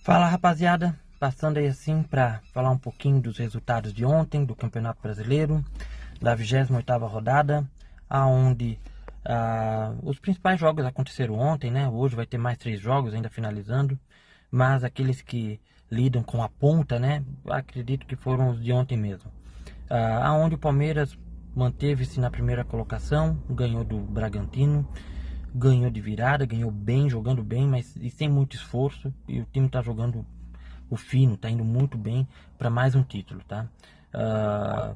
Fala rapaziada, passando aí assim para falar um pouquinho dos resultados de ontem do Campeonato Brasileiro, da 28ª rodada, aonde os principais jogos aconteceram ontem, né? Hoje vai ter mais 3 jogos ainda finalizando, mas aqueles que lidam com a ponta, né? Acredito que foram os de ontem mesmo. Aonde o Palmeiras manteve-se na primeira colocação, ganhou do Bragantino, ganhou de virada, ganhou bem, jogando bem, mas e sem muito esforço. E o time está jogando o fino, está indo muito bem para mais um título, tá? Ah,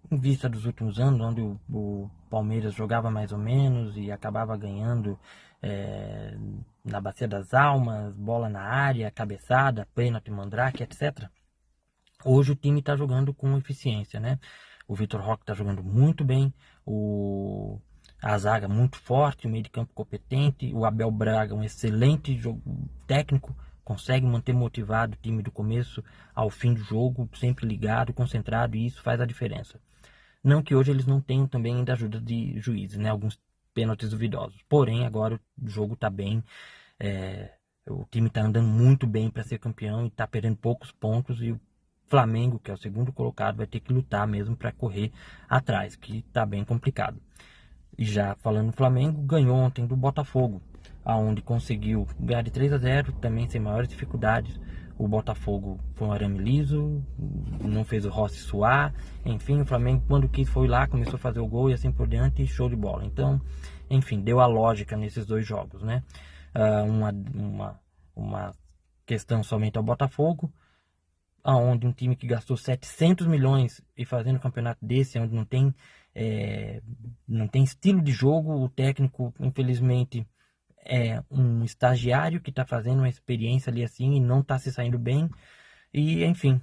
em vista dos últimos anos, onde o Palmeiras jogava mais ou menos e acabava ganhando na Bacia das Almas, bola na área, cabeçada, pênalti, mandrake, etc. Hoje o time está jogando com eficiência, né? O Vitor Roque está jogando muito bem, a zaga muito forte, o meio de campo competente, o Abel Braga, um excelente técnico, consegue manter motivado o time do começo ao fim do jogo, sempre ligado, concentrado, e isso faz a diferença. Não que hoje eles não tenham também ainda ajuda de juízes, né? Alguns pênaltis duvidosos. Porém, agora o jogo está bem, o time está andando muito bem para ser campeão e está perdendo poucos pontos, e o Flamengo, que é o segundo colocado, vai ter que lutar mesmo para correr atrás, que está bem complicado. E já falando no Flamengo, ganhou ontem do Botafogo, aonde conseguiu ganhar de 3-0, também sem maiores dificuldades. O Botafogo foi um arame liso, não fez o Rossi suar. Enfim, o Flamengo, quando quis, foi lá, começou a fazer o gol e assim por diante, show de bola. Então, enfim, deu a lógica nesses dois jogos, né? Uma questão somente ao Botafogo, aonde um time que gastou 700 milhões e fazendo um campeonato desse, onde não tem estilo de jogo, o técnico, infelizmente, é um estagiário que está fazendo uma experiência ali assim e não está se saindo bem. E, enfim,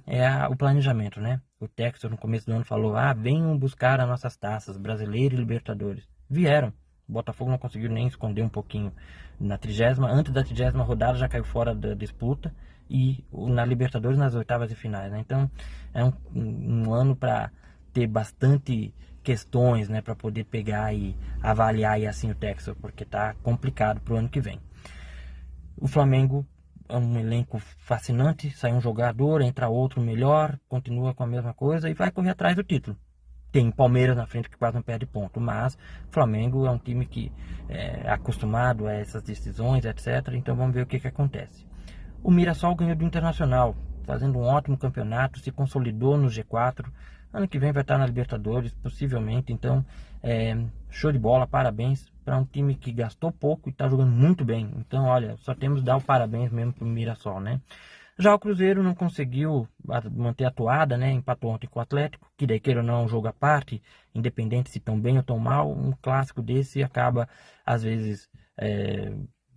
o planejamento, né? O Textor no começo do ano falou: venham buscar as nossas taças, Brasileiro e Libertadores. Vieram. O Botafogo não conseguiu nem esconder um pouquinho antes da 30ª rodada já caiu fora da disputa, e na Libertadores nas oitavas e finais, né? Então é um ano para ter bastante questões, né, para poder pegar e avaliar aí assim o Texas, porque tá complicado pro ano que vem. O Flamengo é um elenco fascinante, sai um jogador, entra outro melhor, continua com a mesma coisa e vai correr atrás do título. Tem Palmeiras na frente que quase não perde ponto, mas o Flamengo é um time que é acostumado a essas decisões, etc. Então vamos ver o que acontece. O Mirassol ganhou do Internacional, fazendo um ótimo campeonato, se consolidou no G4. Ano que vem vai estar na Libertadores, possivelmente. Então, show de bola, parabéns para um time que gastou pouco e está jogando muito bem. Então, olha, só temos que dar o parabéns mesmo para o Mirassol, né? Já o Cruzeiro não conseguiu manter a toada, né? Empatou ontem com o Atlético, que daí queira ou não é um jogo à parte, independente se tão bem ou tão mal, um clássico desse acaba, às vezes,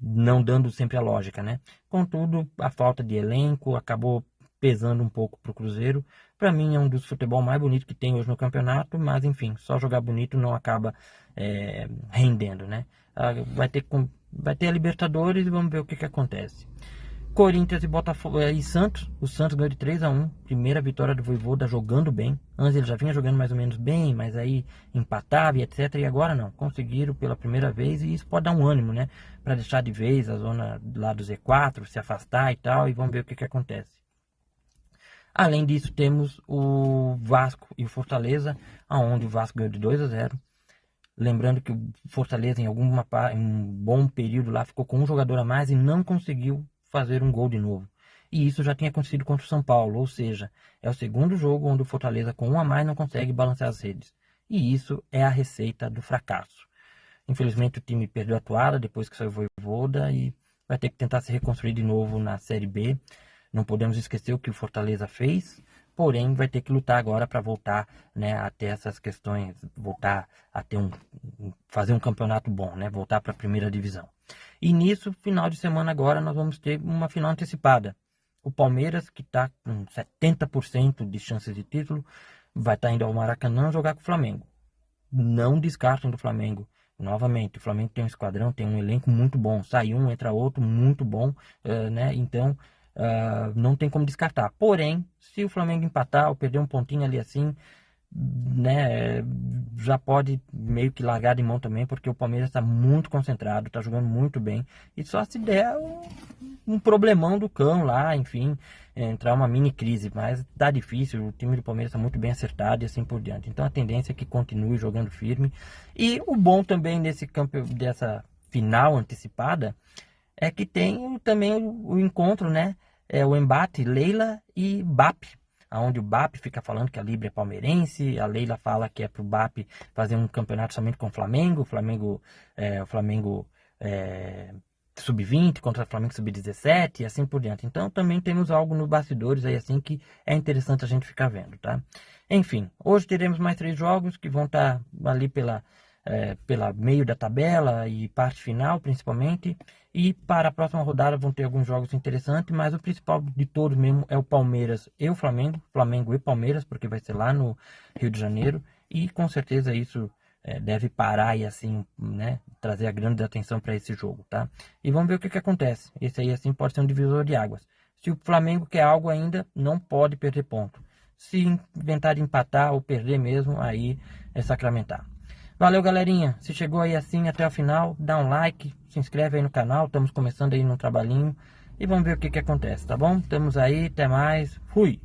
não dando sempre a lógica, né? Contudo, a falta de elenco acabou pesando um pouco para o Cruzeiro. Para mim é um dos futebol mais bonitos que tem hoje no campeonato, mas enfim, só jogar bonito não acaba rendendo, né? Vai ter a Libertadores e vamos ver o que acontece. Corinthians e Botafogo e Santos. O Santos ganhou de 3-1. Primeira vitória do Vojvoda jogando bem. Antes ele já vinha jogando mais ou menos bem, mas aí empatava e etc. E agora não. Conseguiram pela primeira vez e isso pode dar um ânimo, né? Para deixar de vez a zona lá do Z4, se afastar e tal. E vamos ver o que acontece. Além disso, temos o Vasco e o Fortaleza, aonde o Vasco ganhou de 2-0. Lembrando que o Fortaleza, em um bom período lá, ficou com um jogador a mais e não conseguiu fazer um gol de novo. E isso já tinha acontecido contra o São Paulo, ou seja, é o segundo jogo onde o Fortaleza com um a mais não consegue balancear as redes. E isso é a receita do fracasso. Infelizmente o time perdeu a toada depois que saiu o Vojvoda e vai ter que tentar se reconstruir de novo na Série B. Não podemos esquecer o que o Fortaleza fez, porém vai ter que lutar agora para voltar, né, a ter essas questões, voltar a ter fazer um campeonato bom, né, voltar para a primeira divisão. E nisso, final de semana agora, nós vamos ter uma final antecipada. O Palmeiras, que está com 70% de chances de título, vai estar indo ao Maracanã jogar com o Flamengo. Não descartem do Flamengo. Novamente, o Flamengo tem um esquadrão, tem um elenco muito bom. Sai um, entra outro, muito bom, né? Então, não tem como descartar. Porém, se o Flamengo empatar ou perder um pontinho ali assim, né, já pode meio que largar de mão também, porque o Palmeiras está muito concentrado, está jogando muito bem, e só se der um problemão do cão lá, enfim, entrar uma mini crise, mas tá difícil, o time do Palmeiras está muito bem acertado e assim por diante. Então a tendência é que continue jogando firme. E o bom também desse campo, dessa final antecipada, é que tem também o encontro, né? É o embate Leila e BAP, onde o BAP fica falando que a Libra é palmeirense, a Leila fala que é pro BAP fazer um campeonato somente com o Flamengo sub-20 contra o Flamengo sub-17 e assim por diante. Então também temos algo nos bastidores aí assim que é interessante a gente ficar vendo, tá? Enfim, hoje teremos mais 3 jogos que vão estar ali pela meio da tabela e parte final principalmente, e para a próxima rodada vão ter alguns jogos interessantes, mas o principal de todos mesmo é o Palmeiras e o Flamengo, Flamengo e Palmeiras, porque vai ser lá no Rio de Janeiro, e com certeza isso deve parar e assim, né, trazer a grande atenção para esse jogo, tá? E vamos ver o que acontece. Esse aí assim pode ser um divisor de águas. Se o Flamengo quer algo ainda, não pode perder ponto. Se inventar de empatar ou perder mesmo, aí é sacramentar. Valeu, galerinha. Se chegou aí assim até o final, dá um like, se inscreve aí no canal. Estamos começando aí no trabalhinho. E vamos ver o que acontece, tá bom? Estamos aí, até mais. Fui!